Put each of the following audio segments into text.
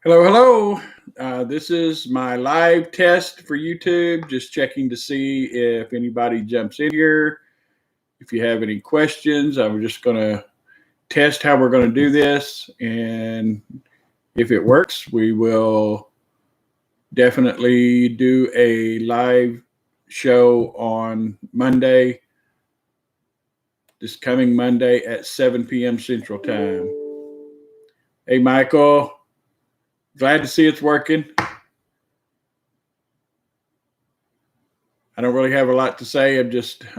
Hello, hello. This is my live test for YouTube. Just checking to see if anybody jumps in here. If you have any questions, I'm just going to test how we're going to do this. And if it works, we will definitely do a live show on Monday, this coming Monday at 7 p.m. Central Time. Hey, Michael. Glad to see it's working. I don't really have a lot to say. I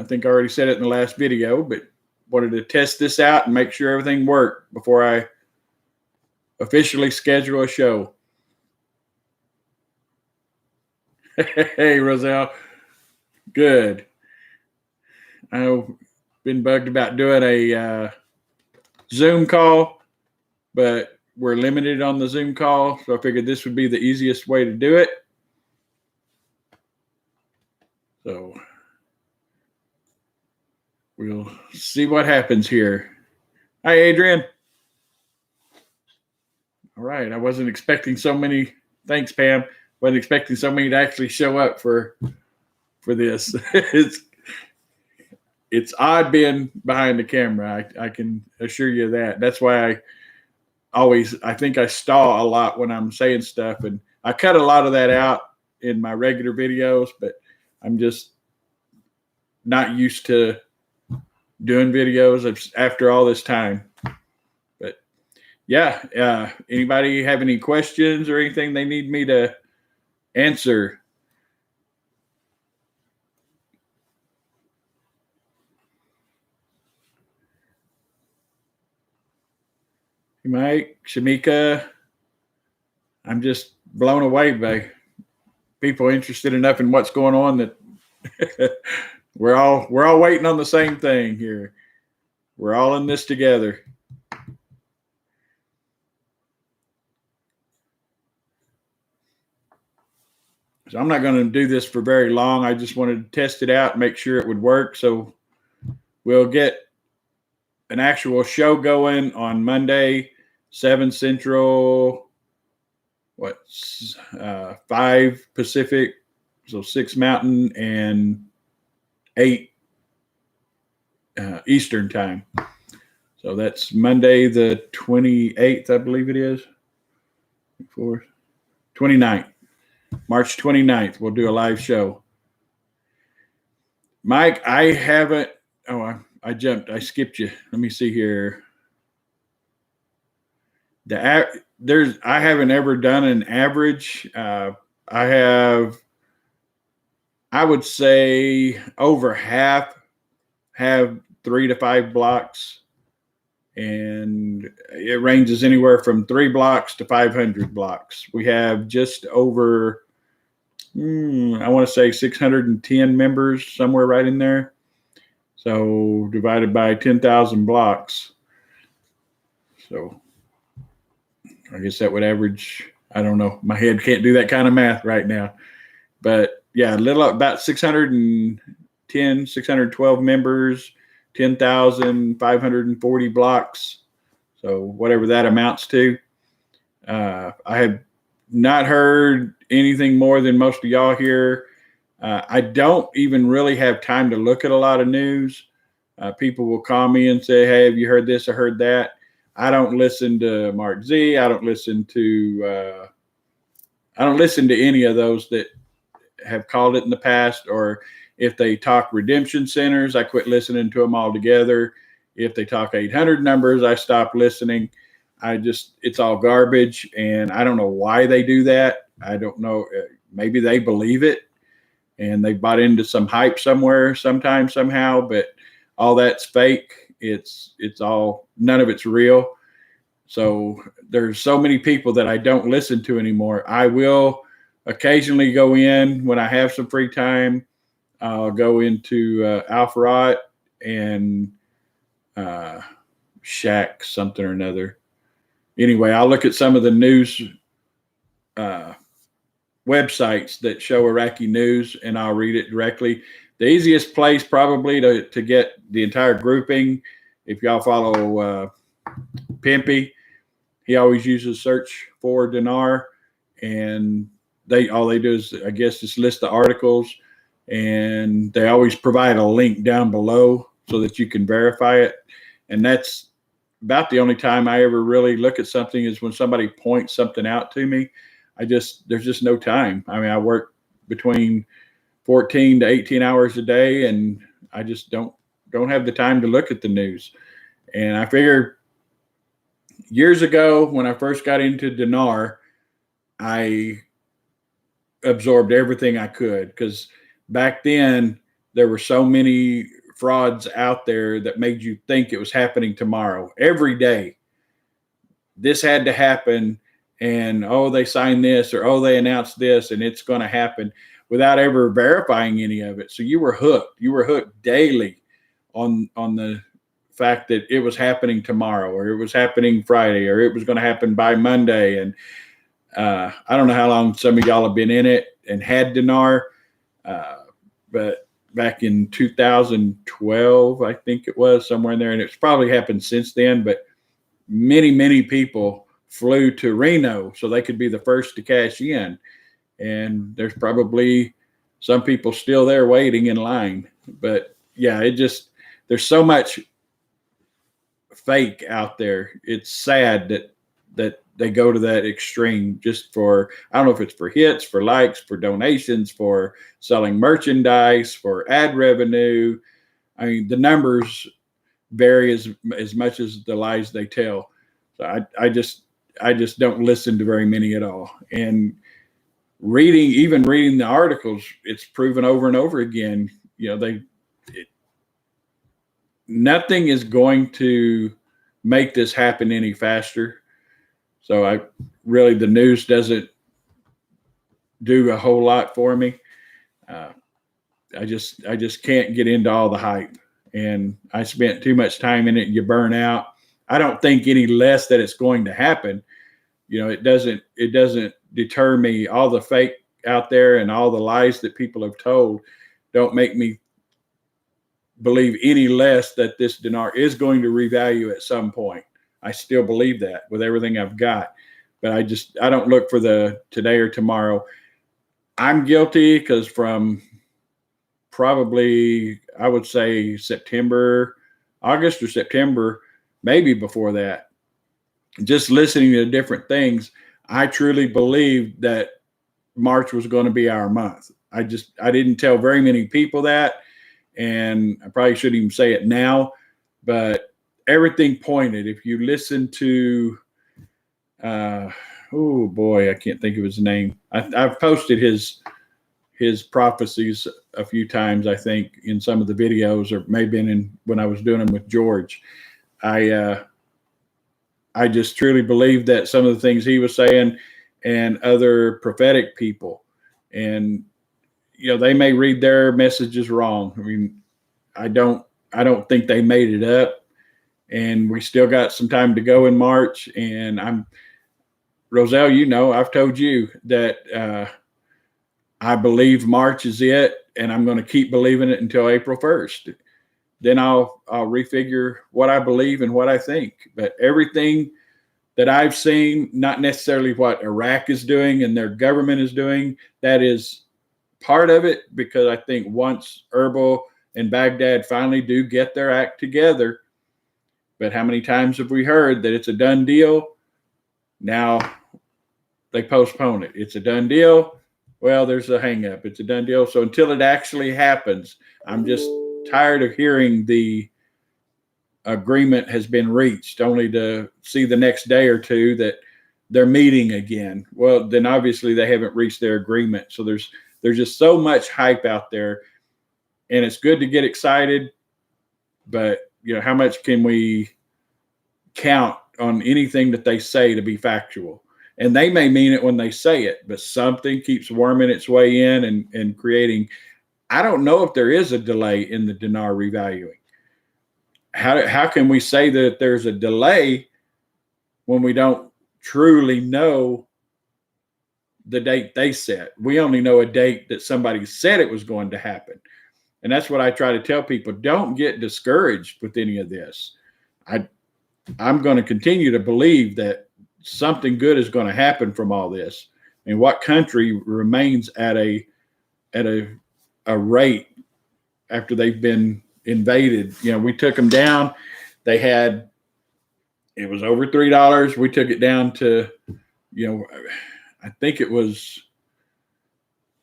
think I already said it in the last video, but wanted to test this out and make sure everything worked before I officially schedule a show. Hey, Roselle. Good. I've been bugged about doing a Zoom call, but we're limited on the Zoom call, so I figured this would be the easiest way to do it. So we'll see what happens here. Hi, Adrian. All right. I wasn't expecting so many. Thanks, Pam. Wasn't expecting so many to actually show up for this. It's odd being behind the camera. I can assure you that. That's why I think I stall a lot when I'm saying stuff, and I cut a lot of that out in my regular videos, but I'm just not used to doing videos after all this time. But yeah, anybody have any questions or anything they need me to answer? Mike, Shamika, I'm just blown away by people interested enough in what's going on that we're all waiting on the same thing here. We're all in this together. So I'm not going to do this for very long. I just wanted to test it out and make sure it would work. So we'll get an actual show going on Monday, 7 Central, 5 Pacific, so 6 Mountain and 8 Eastern time. So that's Monday the 28th, I believe it is. 29th. March 29th, we'll do a live show. Mike, I haven't. Oh, I jumped. I skipped you. Let me see here. I haven't ever done an average. I would say over half have 3 to 5 blocks, and it ranges anywhere from 3 blocks to 500 blocks. We have just over, I want to say 610 members, somewhere right in there. So divided by 10,000 blocks. So I guess that would average, I don't know. My head can't do that kind of math right now. But yeah, about 610, 612 members, 10,540 blocks. So whatever that amounts to. I have not heard anything more than most of y'all here. I don't even really have time to look at a lot of news. People will call me and say, "Hey, have you heard this or heard that?" I don't listen to Mark Z. I don't listen to any of those that have called it in the past, or if they talk redemption centers, I quit listening to them altogether. If they talk 800 numbers, I stop listening. It's all garbage, and I don't know why they do that. I don't know. Maybe they believe it, and they bought into some hype somewhere, sometime, somehow, but all that's fake. It's all, none of it's real. So there's so many people that I don't listen to anymore. I will occasionally go in when I have some free time. I'll go into Alpharot and Shack something or another. Anyway, I'll look at some of the news websites that show Iraqi news, and I'll read it directly. The easiest place probably to get the entire grouping, if y'all follow Pimpy, he always uses search for dinar, and all they do is, I guess, just list the articles, and they always provide a link down below so that you can verify it. And that's about the only time I ever really look at something is when somebody points something out to me. There's just no time. I mean, I work between 14 to 18 hours a day, and I just don't have the time to look at the news. And I figure years ago when I first got into dinar, I absorbed everything I could, because back then there were so many frauds out there that made you think it was happening tomorrow. Every day, this had to happen, and oh, they signed this, or oh, they announced this, and it's going to happen, without ever verifying any of it. So you were hooked. You were hooked daily on the fact that it was happening tomorrow, or it was happening Friday, or it was going to happen by Monday. And I don't know how long some of y'all have been in it and had dinar, but back in 2012, I think it was, somewhere in there, and it's probably happened since then, but many people flew to Reno so they could be the first to cash in. And there's probably some people still there waiting in line. But yeah, there's so much fake out there. It's sad that they go to that extreme just for, I don't know if it's for hits, for likes, for donations, for selling merchandise, for ad revenue. I mean, the numbers vary as much as the lies they tell. So I just don't listen to very many at all. And reading the articles, it's proven over and over again, nothing is going to make this happen any faster. So the news doesn't do a whole lot for me. I just can't get into all the hype, and I spent too much time in it. You burn out. I don't think any less that it's going to happen. It doesn't deter me. All the fake out there and all the lies that people have told don't make me believe any less that this dinar is going to revalue at some point. I still believe that with everything I've got, but I don't look for the today or tomorrow. I'm guilty because from probably, I would say August or September, maybe before that, just listening to different things, I truly believed that March was going to be our month. I didn't tell very many people that, and I probably shouldn't even say it now, but everything pointed. If you listen to, oh boy, I can't think of his name. I've posted his prophecies a few times, I think, in some of the videos, or maybe when I was doing them with George. I just truly believe that some of the things he was saying, and other prophetic people, and they may read their messages wrong. I mean, I don't think they made it up, and we still got some time to go in March. And Roselle, I've told you that I believe March is it, and I'm going to keep believing it until April 1st. Then I'll refigure what I believe and what I think. But everything that I've seen, not necessarily what Iraq is doing and their government is doing, that is part of it, because I think once Erbil and Baghdad finally do get their act together, but how many times have we heard that it's a done deal? Now they postpone it. It's a done deal. Well, there's a hang up. It's a done deal. So until it actually happens, I'm just tired of hearing the agreement has been reached, only to see the next day or two that they're meeting again. Well, then obviously they haven't reached their agreement. So there's just so much hype out there, and it's good to get excited, but how much can we count on anything that they say to be factual? And they may mean it when they say it, but something keeps worming its way in and creating. I don't know if there is a delay in the dinar revaluing. How can we say that there's a delay when we don't truly know the date they set? We only know a date that somebody said it was going to happen. And that's what I try to tell people. Don't get discouraged with any of this. I'm going to continue to believe that something good is going to happen from all this. I mean, what country remains at a rate after they've been invaded? You know, we took them down. It was over $3. We took it down to, you know, I think it was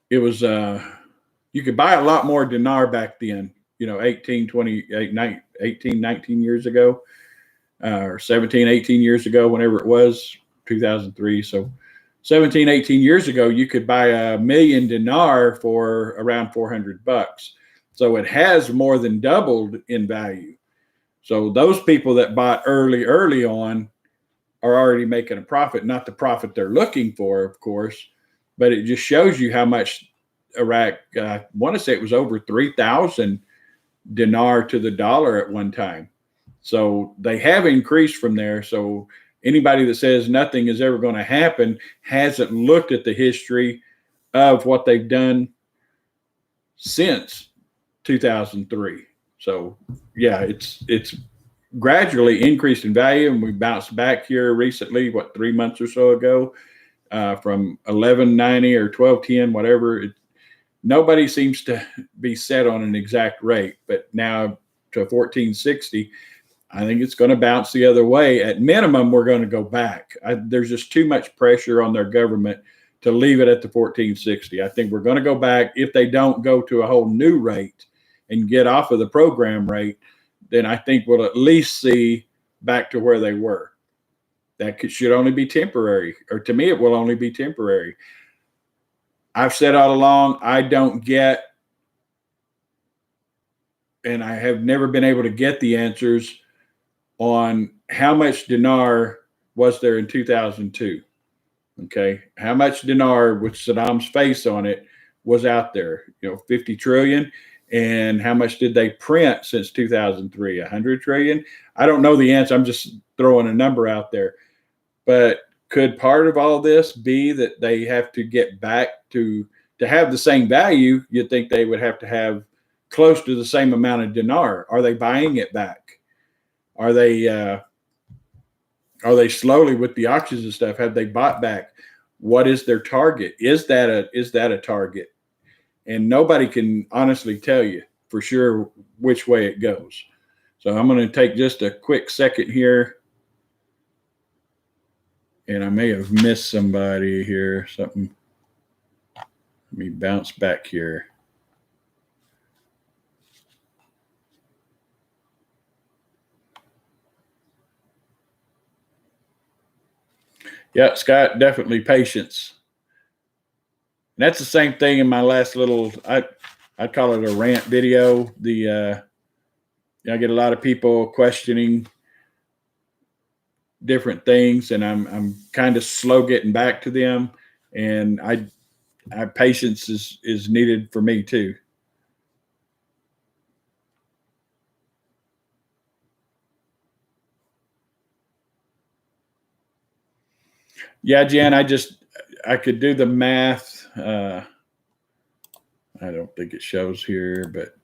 you could buy a lot more dinar back then, you know, 18, 19 years ago, or 17, 18 years ago, whenever it was, 2003. So 17, 18 years ago, you could buy a million dinar for around $400. So it has more than doubled in value. So those people that bought early on are already making a profit, not the profit they're looking for, of course, but it just shows you how much Iraq, I want to say it was over 3,000 dinar to the dollar at one time. So they have increased from there. So anybody that says nothing is ever going to happen hasn't looked at the history of what they've done since 2003. So yeah, it's gradually increased in value, and we bounced back here recently, 3 months or so ago, from 1190 or 1210, whatever. Nobody seems to be set on an exact rate, but now to 1460, I think it's going to bounce the other way. At minimum, we're going to go back. There's just too much pressure on their government to leave it at the 1460. I think we're going to go back. If they don't go to a whole new rate and get off of the program rate, then I think we'll at least see back to where they were. That should only be temporary, or to me, it will only be temporary. I've said all along, I don't get, and I have never been able to get the answers on how much dinar was there in 2002. Okay. How much dinar with Saddam's face on it was out there? 50 trillion. And how much did they print since 2003? 100 trillion? I don't know the answer. I'm just throwing a number out there. But could part of all this be that they have to get back to have the same value? You'd think they would have to have close to the same amount of dinar. Are they buying it back? Are they slowly, with the auctions and stuff, have they bought back? What is their target? Is that a target? And nobody can honestly tell you for sure which way it goes. So I'm going to take just a quick second here. And I may have missed somebody here, something. Let me bounce back here. Yeah, Scott, definitely patience. And that's the same thing in my last little, I call it a rant video. I get a lot of people questioning different things, and I'm kind of slow getting back to them. And patience is needed for me too. Yeah, Jan, I could do the math. I don't think it shows here, but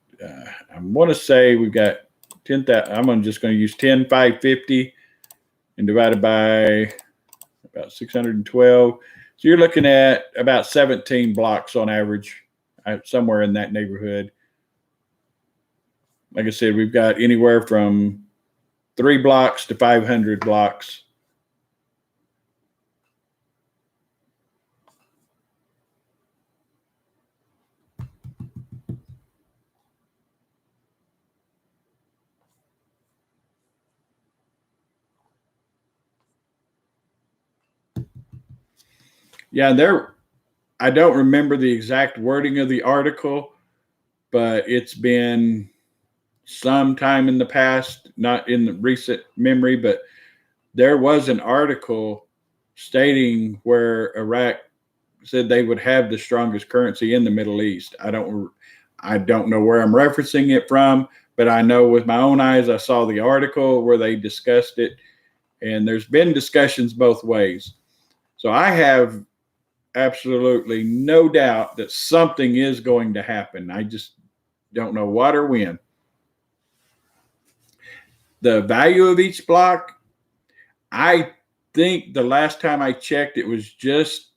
I want to say we've got 10,000. I'm just going to use 10,550 and divided by about 612. So you're looking at about 17 blocks on average, somewhere in that neighborhood. Like I said, we've got anywhere from 3 blocks to 500 blocks. Yeah, I don't remember the exact wording of the article, but it's been some time in the past, not in the recent memory, but there was an article stating where Iraq said they would have the strongest currency in the Middle East. I don't know where I'm referencing it from, but I know with my own eyes, I saw the article where they discussed it, and there's been discussions both ways. So I have absolutely no doubt that something is going to happen. I just don't know what or when. The value of each block, I think the last time I checked, it was just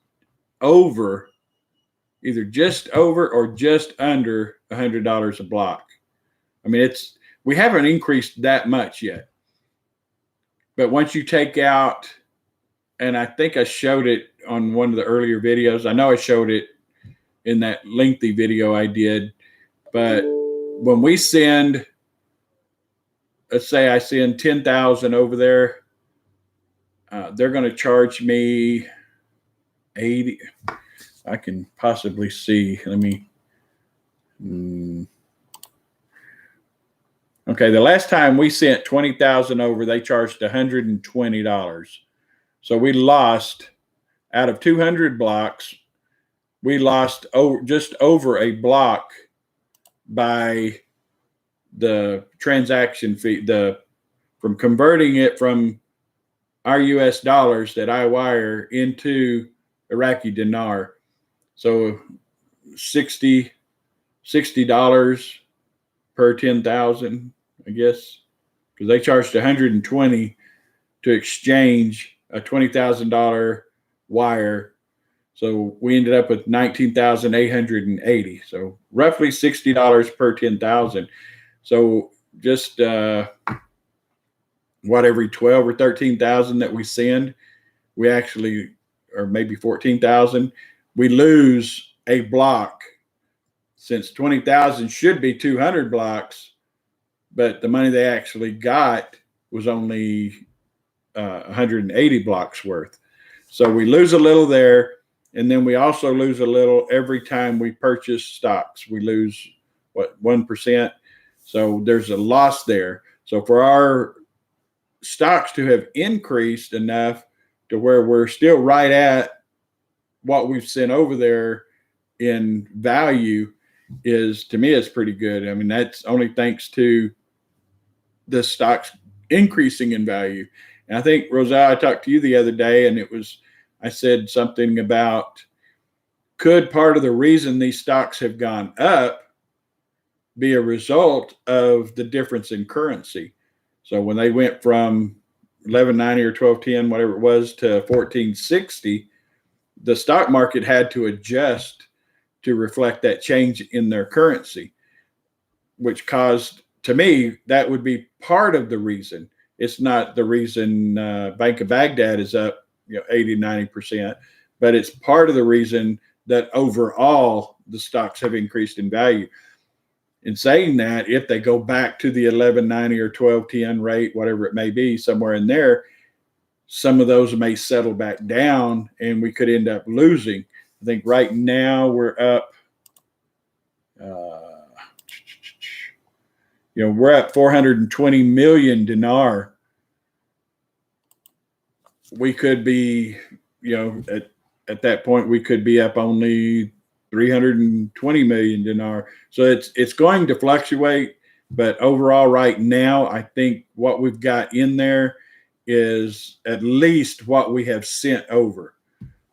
over, either just over or just under $100 a block. I mean, we haven't increased that much yet. But once you take out, and I think I showed it on one of the earlier videos. I know I showed it in that lengthy video I did. But when we send, let's say I send 10,000 over there, they're going to charge me 80. I can possibly see. Let me. Okay, the last time we sent 20,000 over, they charged $120. So we lost, out of 200 blocks, we lost just over a block by the transaction fee, from converting it from our US dollars that I wire into Iraqi dinar. So $60 per 10,000, I guess, because they charged $120 to exchange a $20,000 wire. So we ended up with $19,880. So roughly $60 per 10,000. So just every 12 or 13,000 that we send, we actually, or maybe 14,000, we lose a block. Since 20,000 should be 200 blocks, but the money they actually got was only 180 blocks worth. So we lose a little there, and then we also lose a little every time we purchase stocks. We lose, 1%? So there's a loss there. So for our stocks to have increased enough to where we're still right at what we've sent over there in value, is, to me, it's pretty good. I mean, that's only thanks to the stocks increasing in value. And I think, Roselle, I talked to you the other day, and I said something about, could part of the reason these stocks have gone up be a result of the difference in currency? So when they went from 1190 or 1210, whatever it was, to 1460, the stock market had to adjust to reflect that change in their currency, which caused, to me, that would be part of the reason. It's not the reason Bank of Baghdad is up 80, 90%, but it's part of the reason that overall the stocks have increased in value. In saying that, if they go back to the 1190 or 1210 rate, whatever it may be, somewhere in there, some of those may settle back down and we could end up losing. I think right now we're up, we're at 420 million dinar. We could be, at that point, we could be up only 320 million dinar. So it's going to fluctuate, but overall right now, I think what we've got in there is at least what we have sent over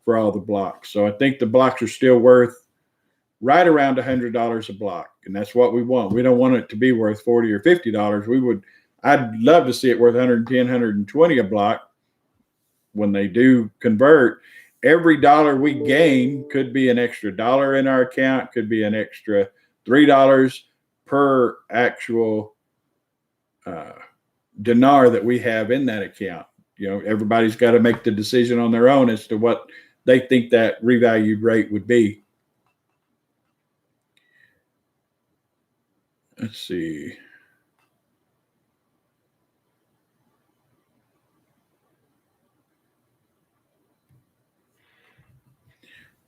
for all the blocks. So I think the blocks are still worth right around $100 a block. And that's what we want. We don't want it to be worth $40 or $50. I'd love to see it worth 110, 120 a block when they do convert. Every dollar we gain could be an extra dollar in our account, could be an extra $3 per actual dinar that we have in that account. Everybody's got to make the decision on their own as to what they think that revalued rate would be. Let's see.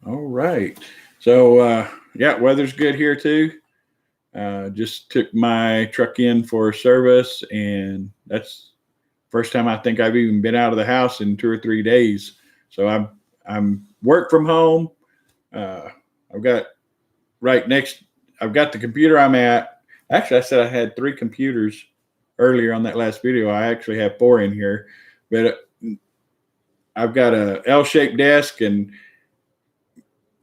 All right. So, weather's good here too. Just took my truck in for service, and that's first time I think I've even been out of the house in 2 or 3 days. So I'm work from home. I've got the computer I'm at. Actually, I said I had 3 computers earlier on that last video. I actually have 4 in here, but I've got a L-shaped desk, and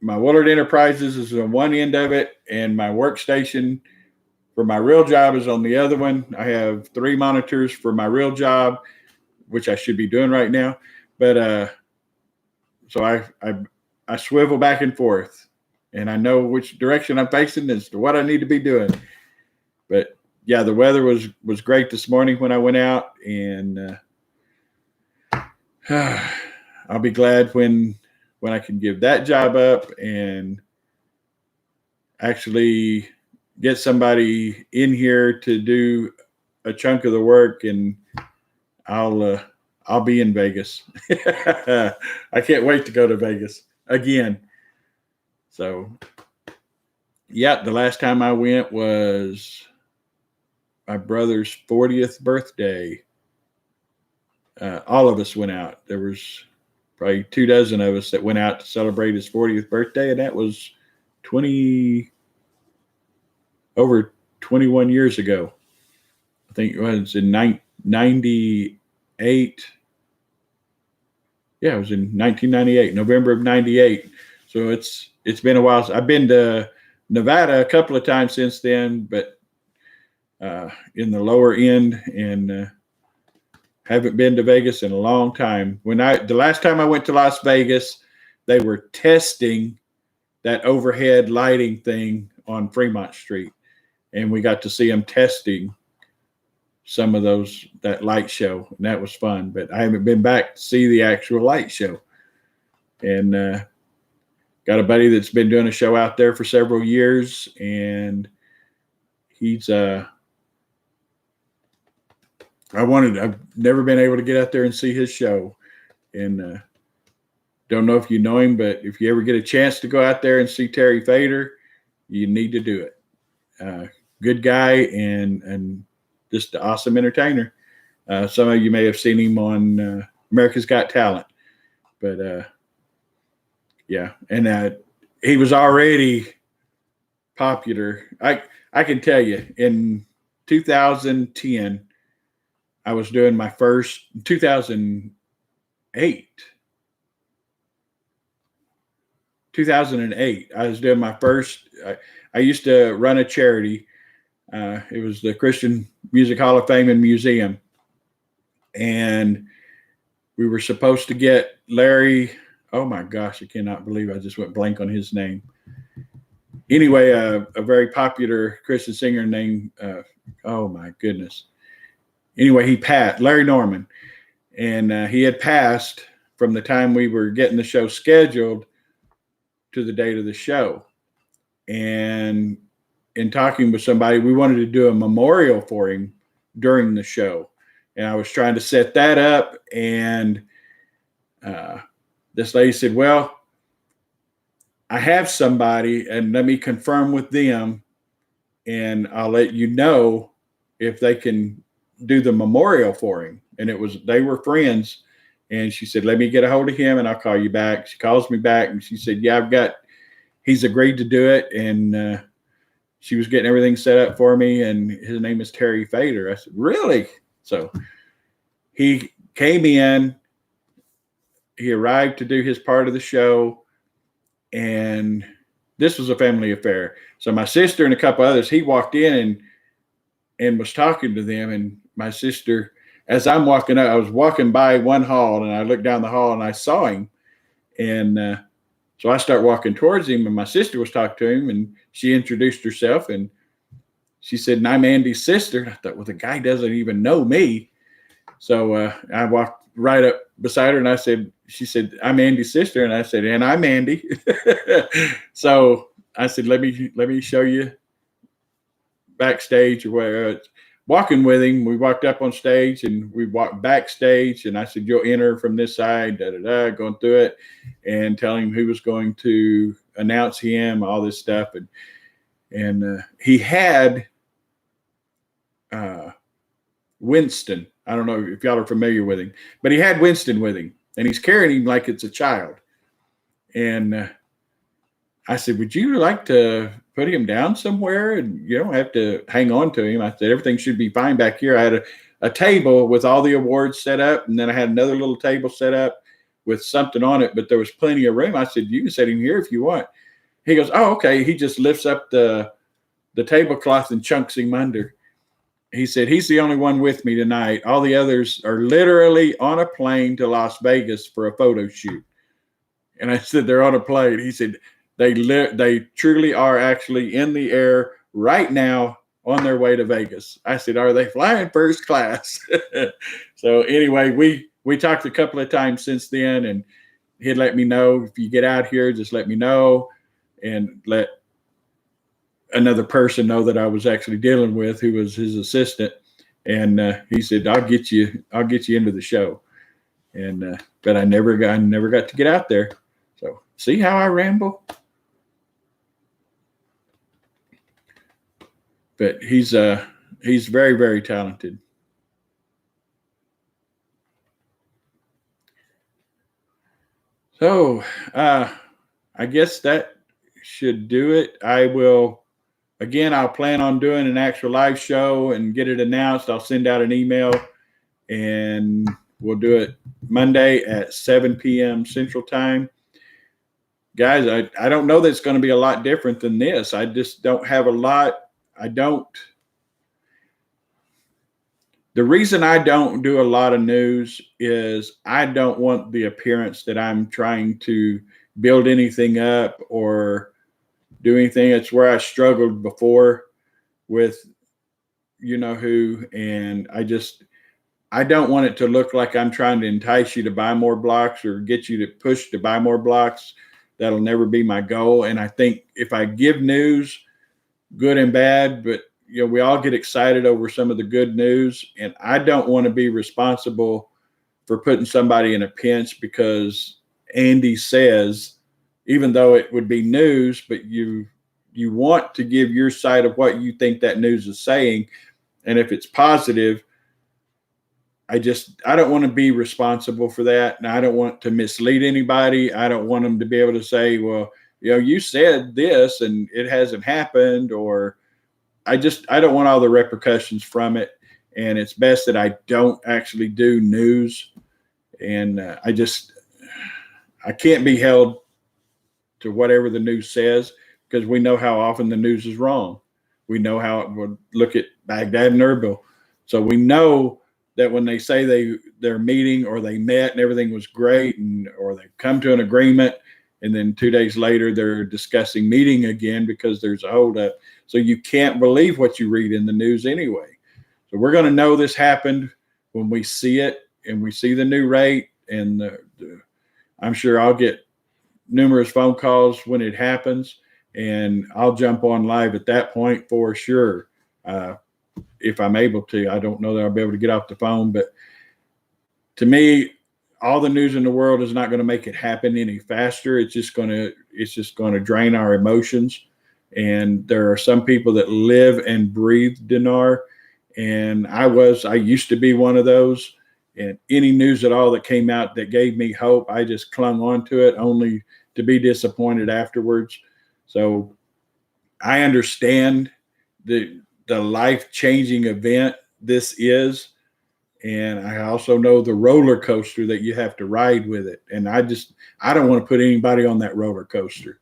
my Willard Enterprises is on one end of it, and my workstation for my real job is on the other one. I have 3 monitors for my real job, which I should be doing right now. But so I swivel back and forth, and I know which direction I'm facing as to what I need to be doing. But yeah, the weather was great this morning when I went out, and I'll be glad when I can give that job up and actually get somebody in here to do a chunk of the work, and I'll be in Vegas. I can't wait to go to Vegas again. So yeah, the last time I went was my brother's 40th birthday. All of us went out. There was probably 24 of us that went out to celebrate his 40th birthday, and that was over 21 years ago. I think it was in 98. Yeah, it was in 1998, November of 98. So it's been a while. I've been to Nevada a couple of times since then, but in the lower end, and haven't been to Vegas in a long time. The last time I went to Las Vegas, they were testing that overhead lighting thing on Fremont Street, and we got to see them testing some of that light show, and that was fun. But I haven't been back to see the actual light show, and got a buddy that's been doing a show out there for several years, and he's I've never been able to get out there and see his show, and don't know if you know him, but if you ever get a chance to go out there and see Terry Fader, you need to do it. Good guy and just an awesome entertainer. Some of you may have seen him on America's Got Talent, but yeah, and he was already popular. I can tell you, in 2010, I was doing my first 2008. I was doing my first. I used to run a charity. It was the Christian Music Hall of Fame and Museum, and we were supposed to get Larry. Oh my gosh, I cannot believe I just went blank on his name. Anyway, a very popular Christian singer named. Oh my goodness. Anyway, Larry Norman, and he had passed from the time we were getting the show scheduled to the date of the show. And in talking with somebody, we wanted to do a memorial for him during the show. And I was trying to set that up, and this lady said, well, I have somebody, and let me confirm with them, and I'll let you know if they can do the memorial for him. And they were friends, and she said, let me get a hold of him and I'll call you back. She calls me back, and she said, yeah, he's agreed to do it. And she was getting everything set up for me, and his name is Terry Fader. I said, really? So he came in, he arrived to do his part of the show, and this was a family affair. So my sister and a couple others, he walked in and was talking to them, and my sister, as I'm walking up, I was walking by one hall, and I looked down the hall and I saw him. And so I start walking towards him, and my sister was talking to him, and she introduced herself, and she said, and I'm Andy's sister. And I thought, well, the guy doesn't even know me. So I walked right up beside her, and she said, I'm Andy's sister. And I said, and I'm Andy. So I said, let me show you backstage or where. Walking with him, we walked up on stage and we walked backstage, and I said, you'll enter from this side, going through it, and telling him who was going to announce him, all this stuff. And he had Winston. I don't know if y'all are familiar with him, but he had Winston with him, and he's carrying him like it's a child. And I said, would you like to put him down somewhere? And you don't have to hang on to him. I said, everything should be fine back here. I had a table with all the awards set up, and then I had another little table set up with something on it, but there was plenty of room. I said, you can set him here if you want. He goes, oh, okay. He just lifts up the tablecloth and chunks him under. he said, he's the only one with me tonight. All the others are literally on a plane to Las Vegas for a photo shoot. And I said, they're on a plane. He said, they truly are actually in the air right now on their way to Vegas. I said, are they flying first class? So anyway, we talked a couple of times since then, and he'd let me know, if you get out here, just let me know, and let another person know that I was actually dealing with, who was his assistant. And he said, I'll get you into the show. And but I never got to get out there. So see how I ramble? But he's very, very talented. So I guess that should do it. I'll plan on doing an actual live show and get it announced. I'll send out an email, and we'll do it Monday at 7 p.m. Central Time. Guys, I don't know that it's going to be a lot different than this. I just don't have a lot. The reason I don't do a lot of news is I don't want the appearance that I'm trying to build anything up or do anything. It's where I struggled before with you know who, and I don't want it to look like I'm trying to entice you to buy more blocks or get you to push to buy more blocks. That'll never be my goal. And I think if I give news, good and bad, but we all get excited over some of the good news, and I don't want to be responsible for putting somebody in a pinch because Andy says, even though it would be news, but you want to give your side of what you think that news is saying. And if it's positive, I don't want to be responsible for that. And I don't want to mislead anybody. I don't want them to be able to say, well, you said this and it hasn't happened, or I don't want all the repercussions from it. And it's best that I don't actually do news. And I can't be held to whatever the news says, because we know how often the news is wrong. We know how it would look at Baghdad and Erbil. So we know that when they say they're meeting or they met and everything was great, or they've come to an agreement, and then 2 days later they're discussing meeting again because there's a holdup. So you can't believe what you read in the news anyway. So we're going to know this happened when we see it, and we see the new rate. And I'm sure I'll get numerous phone calls when it happens, and I'll jump on live at that point for sure. If I'm able to. I don't know that I'll be able to get off the phone, but to me, all the news in the world is not going to make it happen any faster. It's just going to drain our emotions. And there are some people that live and breathe Dinar, and I used to be one of those. And any news at all that came out that gave me hope, I just clung on to it, only to be disappointed afterwards. So I understand the life-changing event this is, and I also know the roller coaster that you have to ride with it. And I don't want to put anybody on that roller coaster.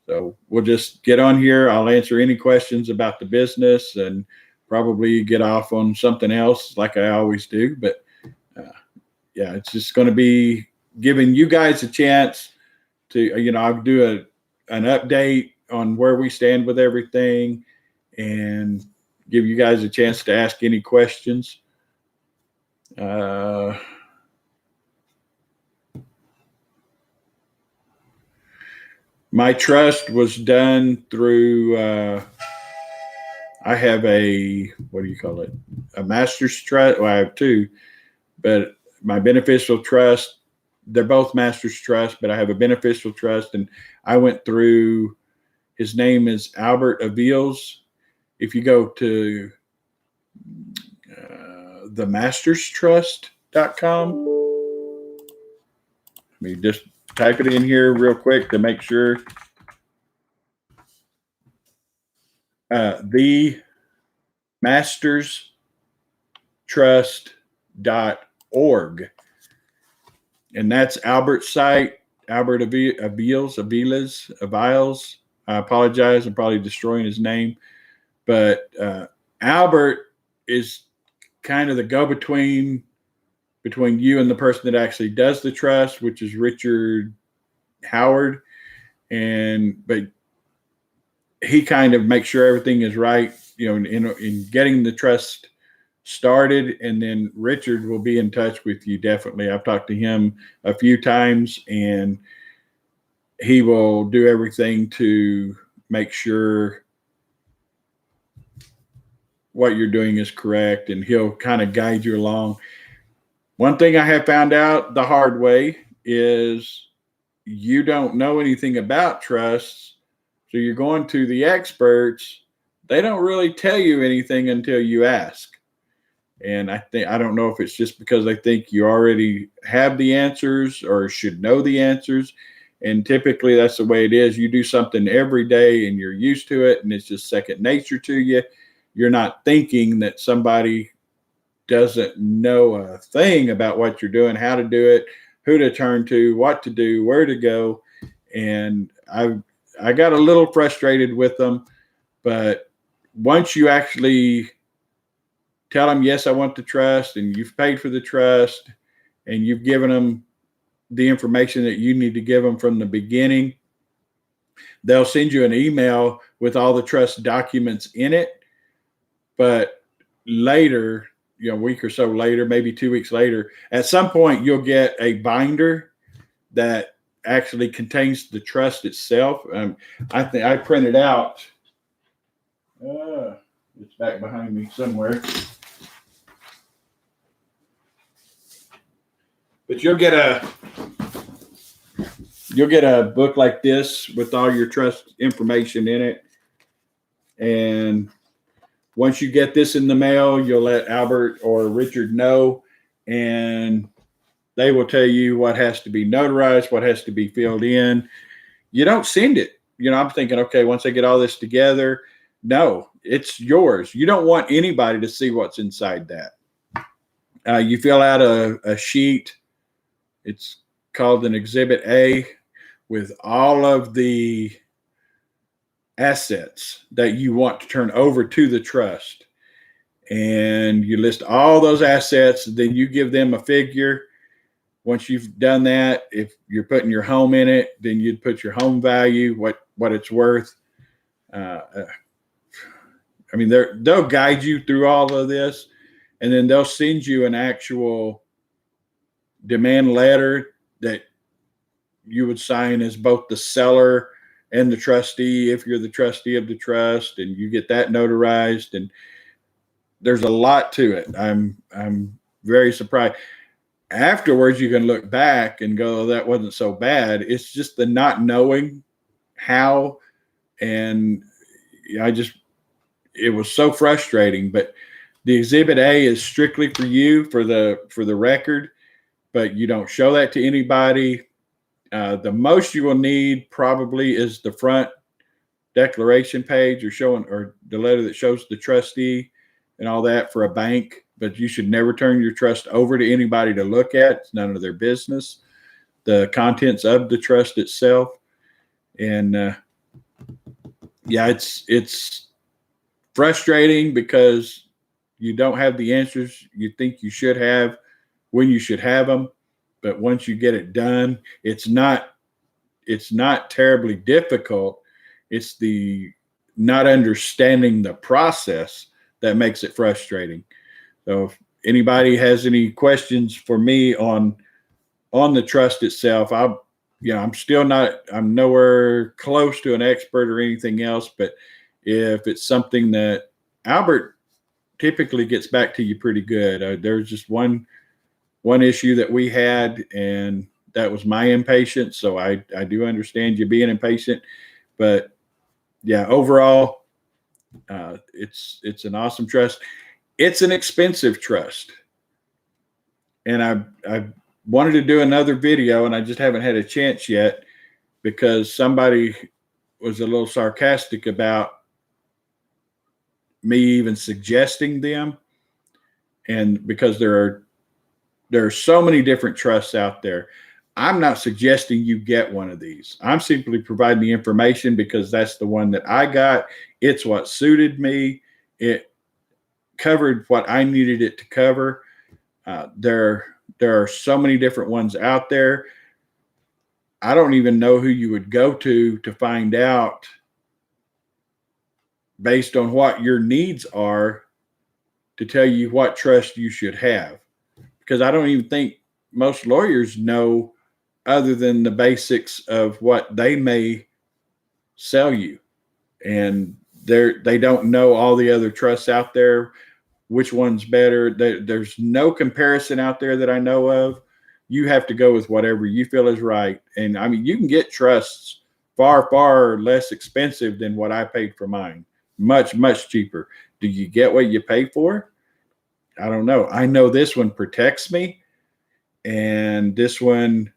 So we'll just get on here. I'll answer any questions about the business and probably get off on something else like I always do. But yeah, it's just going to be giving you guys a chance to, I'll do an update on where we stand with everything, and give you guys a chance to ask any questions. My trust was done through, I have a master's trust. Well, I have two, but my beneficial trust, they're both master's trust, but I have a beneficial trust, and I went through, his name is Albert Aviles. If you go to themasterstrust.com, let me just type it in here real quick to make sure. Themasterstrust.org. And That's Albert's site, Albert Aviles. I apologize. I'm probably destroying his name. But Albert is kind of the go-between between you and the person that actually does the trust, which is Richard Howard. But he kind of makes sure everything is right, in getting the trust started. And then Richard will be in touch with you. Definitely. I've talked to him a few times, and he will do everything to make sure what you're doing is correct, and he'll kind of guide you along. One thing I have found out the hard way is you don't know anything about trusts. So you're going to the experts. They don't really tell you anything until you ask. And I don't know if it's just because they think you already have the answers or should know the answers. And typically that's the way it is. You do something every day and you're used to it, and it's just second nature to you. You're not thinking that somebody doesn't know a thing about what you're doing, how to do it, who to turn to, what to do, where to go. And I got a little frustrated with them, but once you actually tell them, yes, I want the trust, and you've paid for the trust, and you've given them the information that you need to give them from the beginning, they'll send you an email with all the trust documents in it. But later, a week or so later, maybe 2 weeks later, at some point you'll get a binder that actually contains the trust itself. I think I printed out. It's back behind me somewhere. But you'll get a book like this with all your trust information in it. And once you get this in the mail, you'll let Albert or Richard know, and they will tell you what has to be notarized, what has to be filled in. You don't send it. I'm thinking, okay, once I get all this together, no, it's yours. You don't want anybody to see what's inside that. You fill out a sheet. It's called an Exhibit A with all of the assets that you want to turn over to the trust. And you list all those assets. Then you give them a figure. Once you've done that, if you're putting your home in it, then you'd put your home value, what it's worth. They'll guide you through all of this, and then they'll send you an actual demand letter that you would sign as both the seller and the trustee, if you're the trustee of the trust, and you get that notarized. And there's a lot to it. I'm very surprised. Afterwards, you can look back and go, oh, that wasn't so bad. It's just the not knowing how, and it was so frustrating. But the Exhibit A is strictly for you, for the record, but you don't show that to anybody. The most you will need probably is the front declaration page, or the letter that shows the trustee and all that for a bank. But you should never turn your trust over to anybody to look at. It's none of their business. The contents of the trust itself. And it's frustrating because you don't have the answers you think you should have when you should have them. But once you get it done, it's not terribly difficult. It's the not understanding the process that makes it frustrating. So if anybody has any questions for me on the trust itself, I'm nowhere close to an expert or anything else. But if it's something that Albert typically gets back to you pretty good. There's just one issue that we had, and that was my impatience. So I do understand you being impatient, but yeah, overall, it's an awesome trust. It's an expensive trust, and I wanted to do another video, and I just haven't had a chance yet because somebody was a little sarcastic about me even suggesting them, and because there are so many different trusts out there. I'm not suggesting you get one of these. I'm simply providing the information because that's the one that I got. It's what suited me. It covered what I needed it to cover. There are so many different ones out there. I don't even know who you would go to find out based on what your needs are to tell you what trust you should have. Because I don't even think most lawyers know other than the basics of what they may sell you. And they don't know all the other trusts out there, which one's better. There's no comparison out there that I know of. You have to go with whatever you feel is right. And I mean, you can get trusts far, far less expensive than what I paid for mine. Much, much cheaper. Do you get what you pay for? I don't know. I know this one protects me, and this one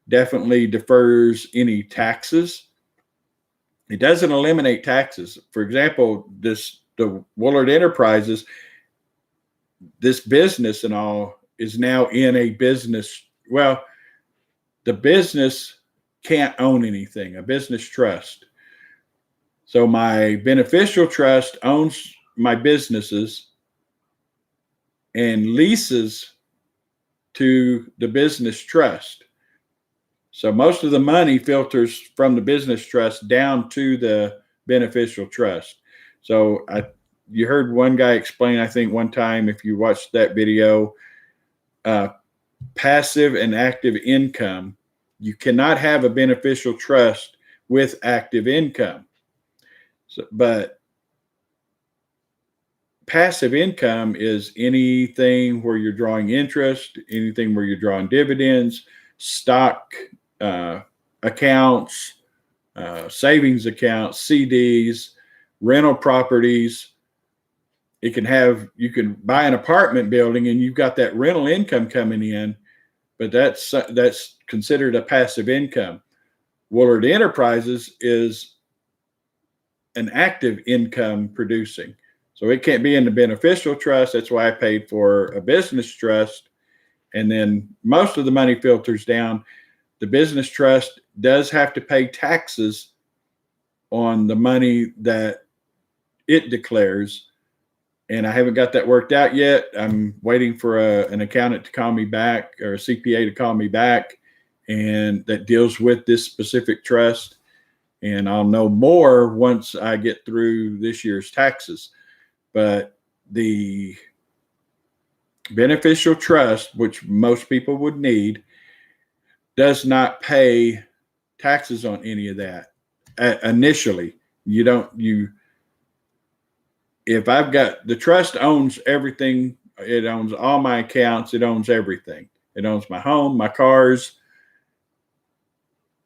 definitely defers any taxes. It doesn't eliminate taxes. For example, the Woolard Enterprises, this business and all is now in a business. Well, the business can't own anything, a business trust. So my beneficial trust owns my businesses and leases to the business trust. So most of the money filters from the business trust down to the beneficial trust. So you heard one guy explain, I think one time, if you watched that video, passive and active income. You cannot have a beneficial trust with active income. But passive income is anything where you're drawing interest, anything where you're drawing dividends, stock accounts, savings accounts, CDs, rental properties. You can buy an apartment building and you've got that rental income coming in, but that's considered a passive income. Woolard Enterprises is an active income producing. So it can't be in the beneficial trust. That's why I paid for a business trust. And then most of the money filters down. The business trust does have to pay taxes on the money that it declares. And I haven't got that worked out yet. I'm waiting for an accountant to call me back, or a CPA to call me back, and that deals with this specific trust. And I'll know more once I get through this year's taxes. But the beneficial trust, which most people would need, does not pay taxes on any of that initially. If I've got, the trust owns everything. It owns all my accounts. It owns everything. It owns my home, my cars.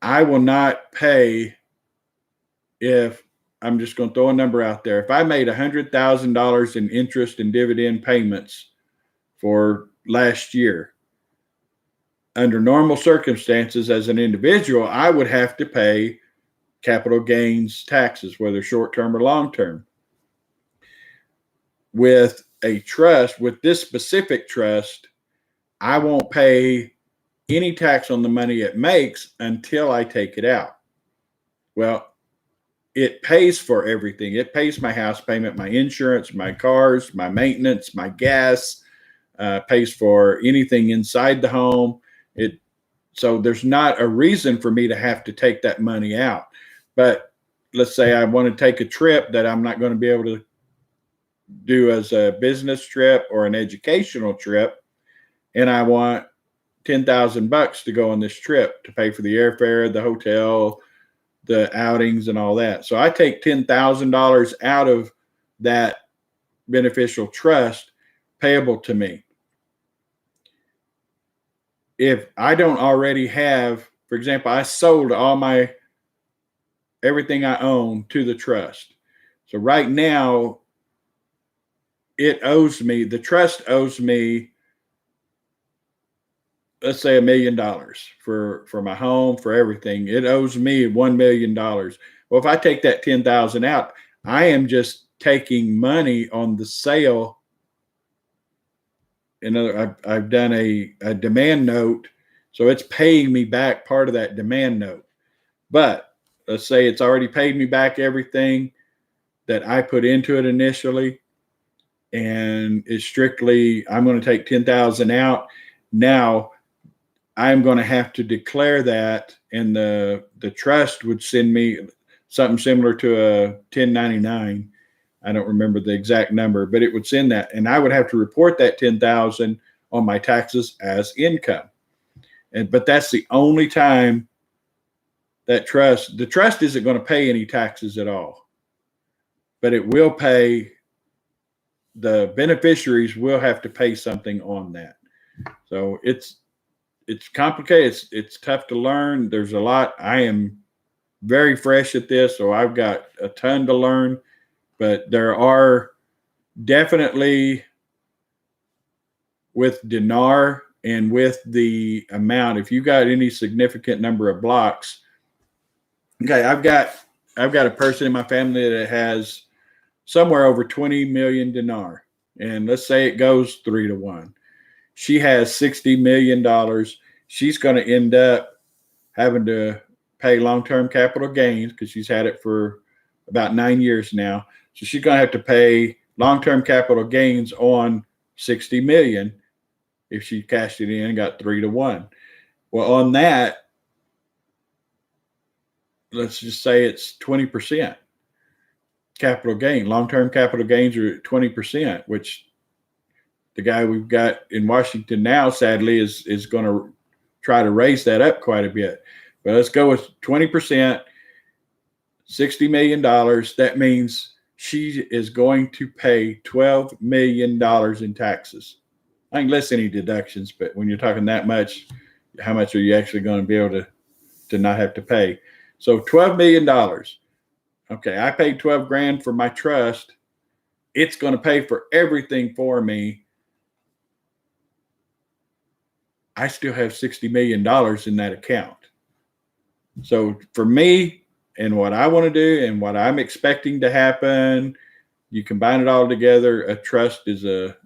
I will not pay, if I'm just going to throw a number out there. If I made $100,000 in interest and dividend payments for last year, under normal circumstances as an individual, I would have to pay capital gains taxes, whether short-term or long-term. With a trust, with this specific trust, I won't pay any tax on the money it makes until I take it out. Well, it pays for everything. It pays my house payment, my insurance, my cars, my maintenance, my gas, pays for anything inside the home. So there's not a reason for me to have to take that money out. But let's say I want to take a trip that I'm not going to be able to do as a business trip or an educational trip, and I want $10,000 to go on this trip to pay for the airfare, the hotel, the outings, and all that. So I take $10,000 out of that beneficial trust payable to me. If I don't already have, for example, I sold everything I own to the trust. So right now, the trust owes me, let's say $1 million for my home, for everything. It owes me $1 million. Well, if I take that 10,000 out, I am just taking money on the sale. I've done a demand note, so it's paying me back part of that demand note. But let's say it's already paid me back everything that I put into it initially. and it's strictly, I'm going to take 10,000 out. Now I'm going to have to declare that, and the trust would send me something similar to a 1099. I don't remember the exact number, but it would send that, and I would have to report that 10,000 on my taxes as income. But that's the only time that the trust isn't going to pay any taxes at all, but it will pay, the beneficiaries will have to pay something on that. So it's complicated. It's tough to learn. There's a lot. I am very fresh at this, so I've got a ton to learn, but there are definitely, with dinar and with the amount, if you got any significant number of blocks, okay, I've got a person in my family that has somewhere over 20 million dinar, and let's say it goes 3-1. She has $60 million. She's going to end up having to pay long-term capital gains because she's had it for about 9 years now. So she's going to have to pay long-term capital gains on 60 million if she cashed it in and got 3-1. Well, on that, let's just say it's 20% capital gain. Long-term capital gains are at 20%, which the guy we've got in Washington now, sadly, is going to try to raise that up quite a bit. But let's go with 20%, $60 million. That means she is going to pay $12 million in taxes. I can list any deductions, but when you're talking that much, how much are you actually going to be able to not have to pay? So $12 million. Okay, I paid 12 grand for my trust. It's going to pay for everything for me. I still have $60 million in that account. So for me and what I want to do and what I'm expecting to happen, you combine it all together, a trust is a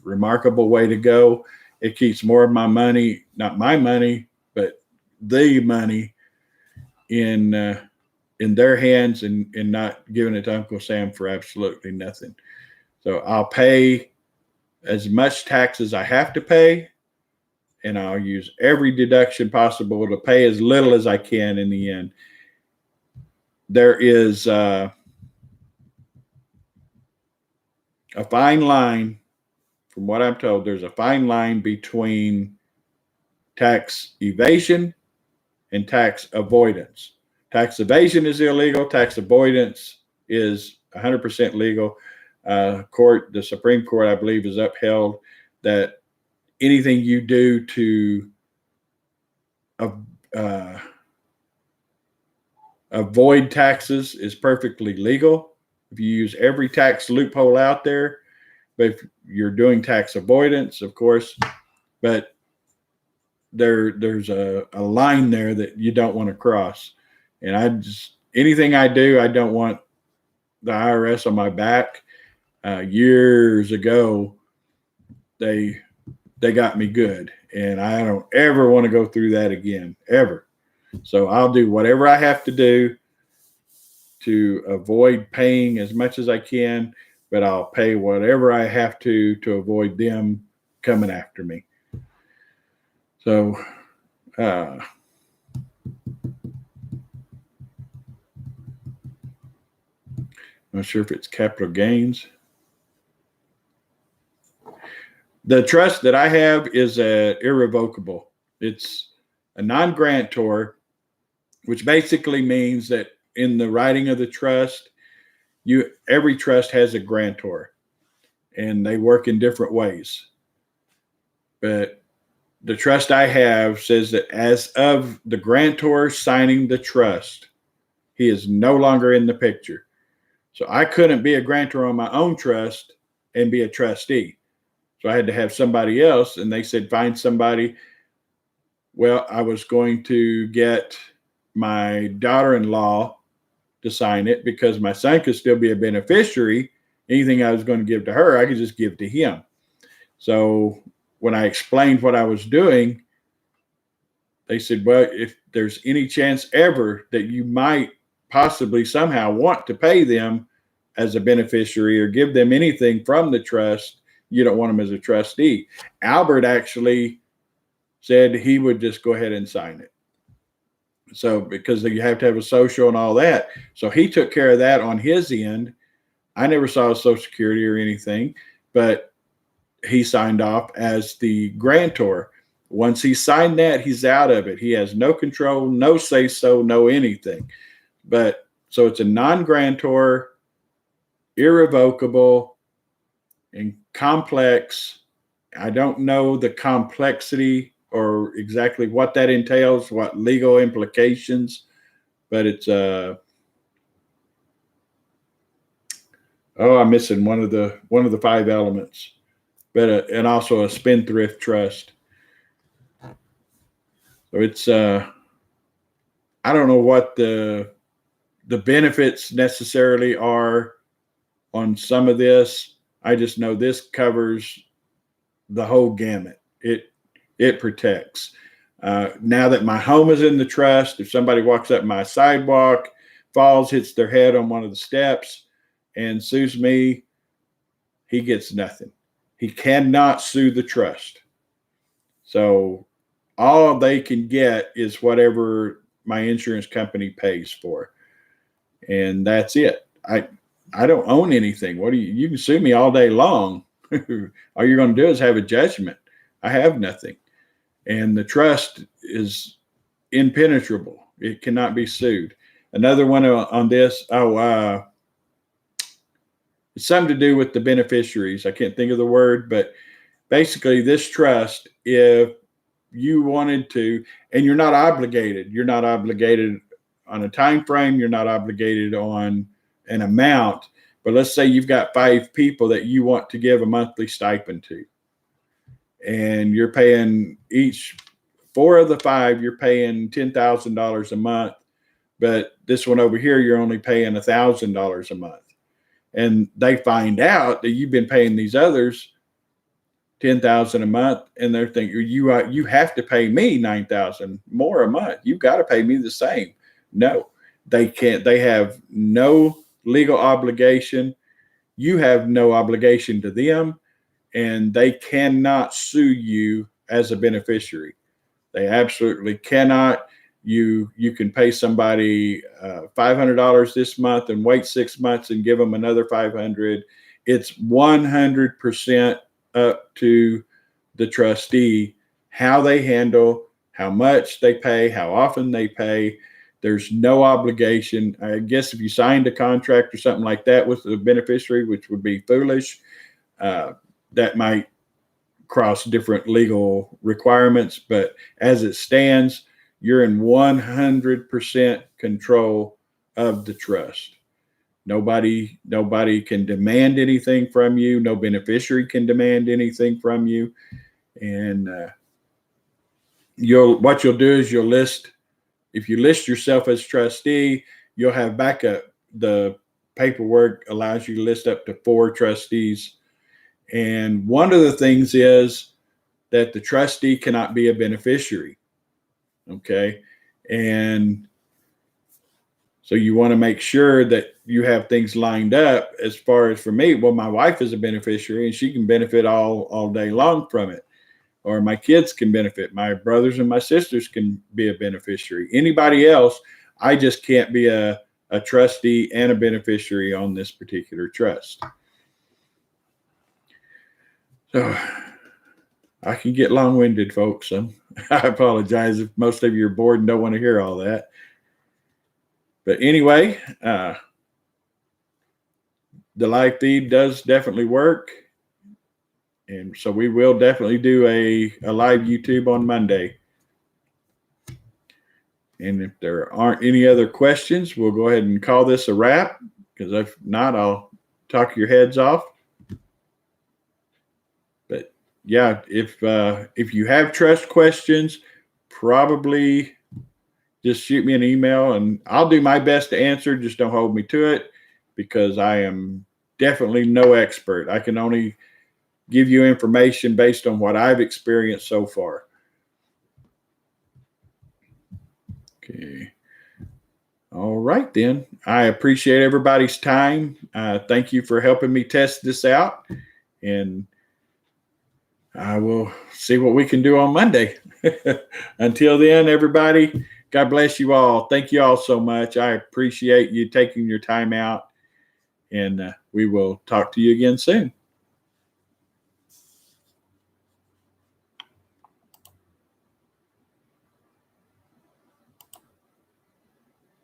remarkable way to go. It keeps more of my money, not my money, but the money in their hands and not giving it to Uncle Sam for absolutely nothing. So I'll pay as much tax as I have to pay, and I'll use every deduction possible to pay as little as I can in the end. There is a fine line, from what I'm told, there's a fine line between tax evasion and tax avoidance. Tax evasion is illegal. Tax avoidance is 100% legal. The Supreme Court, I believe, has upheld that anything you do to avoid taxes is perfectly legal. If you use every tax loophole out there, but if you're doing tax avoidance, of course, but there's a line there that you don't want to cross. And anything I do, I don't want the IRS on my back. Years ago, they got me good, and I don't ever want to go through that again, ever. So I'll do whatever I have to do to avoid paying as much as I can, but I'll pay whatever I have to avoid them coming after me. So, I'm not sure if it's capital gains. The trust that I have is irrevocable. It's a non-grantor, which basically means that in the writing of the trust, every trust has a grantor, and they work in different ways. But the trust I have says that as of the grantor signing the trust, he is no longer in the picture. So I couldn't be a grantor on my own trust and be a trustee. So I had to have somebody else, and they said, find somebody. Well, I was going to get my daughter-in-law to sign it because my son could still be a beneficiary. Anything I was going to give to her, I could just give to him. So when I explained what I was doing, they said, well, if there's any chance ever that you might possibly somehow want to pay them, as a beneficiary or give them anything from the trust, you don't want them as a trustee. Albert actually said he would just go ahead and sign it. So because you have to have a social and all that. So he took care of that on his end. I never saw a Social Security or anything, but he signed off as the grantor. Once he signed that, he's out of it. He has no control, no say so, no anything. But so it's a non-grantor, irrevocable, and complex. I don't know the complexity or exactly what that entails, what legal implications, but it's I'm missing one of the 5 elements, but and also a spendthrift trust. So it's I don't know what the benefits necessarily are on some of this. I just know this covers the whole gamut. It protects. Now that my home is in the trust, if somebody walks up my sidewalk, falls, hits their head on one of the steps, and sues me, he gets nothing. He cannot sue the trust. So all they can get is whatever my insurance company pays for. And that's it. I don't own anything. You can sue me all day long. All you're going to do is have a judgment. I have nothing. And the trust is impenetrable. It cannot be sued. Another one on this, it's something to do with the beneficiaries. I can't think of the word, but basically this trust, if you wanted to, and you're not obligated on a time frame, you're not obligated on an amount, but let's say you've got 5 people that you want to give a monthly stipend to, and you're paying each 4 of the 5, you're paying $10,000 a month, but this one over here, you're only paying $1,000 a month. And they find out that you've been paying these others $10,000 a month, and they're thinking you have to pay me $9,000 more a month. You've got to pay me the same. No, they can't. They have no legal obligation. You have no obligation to them, and they cannot sue you as a beneficiary. They absolutely cannot. You can pay somebody $500 this month and wait 6 months and give them another $500. It's 100% up to the trustee how they handle, how much they pay, how often they pay. There's no obligation. I guess if you signed a contract or something like that with the beneficiary, which would be foolish, that might cross different legal requirements. But as it stands, you're in 100% control of the trust. Nobody can demand anything from you. No beneficiary can demand anything from you. And what you'll do is if you list yourself as trustee, you'll have backup. The paperwork allows you to list up to 4 trustees. And one of the things is that the trustee cannot be a beneficiary. Okay. And so you want to make sure that you have things lined up. As far as for me, well, my wife is a beneficiary and she can benefit all day long from it. Or my kids can benefit. My brothers and my sisters can be a beneficiary. Anybody else, I just can't be a trustee and a beneficiary on this particular trust. So I can get long-winded, folks. I apologize if most of you are bored and don't want to hear all that. But anyway, the live feed does definitely work. And so we will definitely do a live YouTube on Monday. And if there aren't any other questions, we'll go ahead and call this a wrap, because if not, I'll talk your heads off. But yeah, if you have trust questions, probably just shoot me an email and I'll do my best to answer. Just don't hold me to it, because I am definitely no expert. I can only give you information based on what I've experienced so far. Okay. All right, then. I appreciate everybody's time. Thank you for helping me test this out. And I will see what we can do on Monday. Until then, everybody, God bless you all. Thank you all so much. I appreciate you taking your time out. And we will talk to you again soon.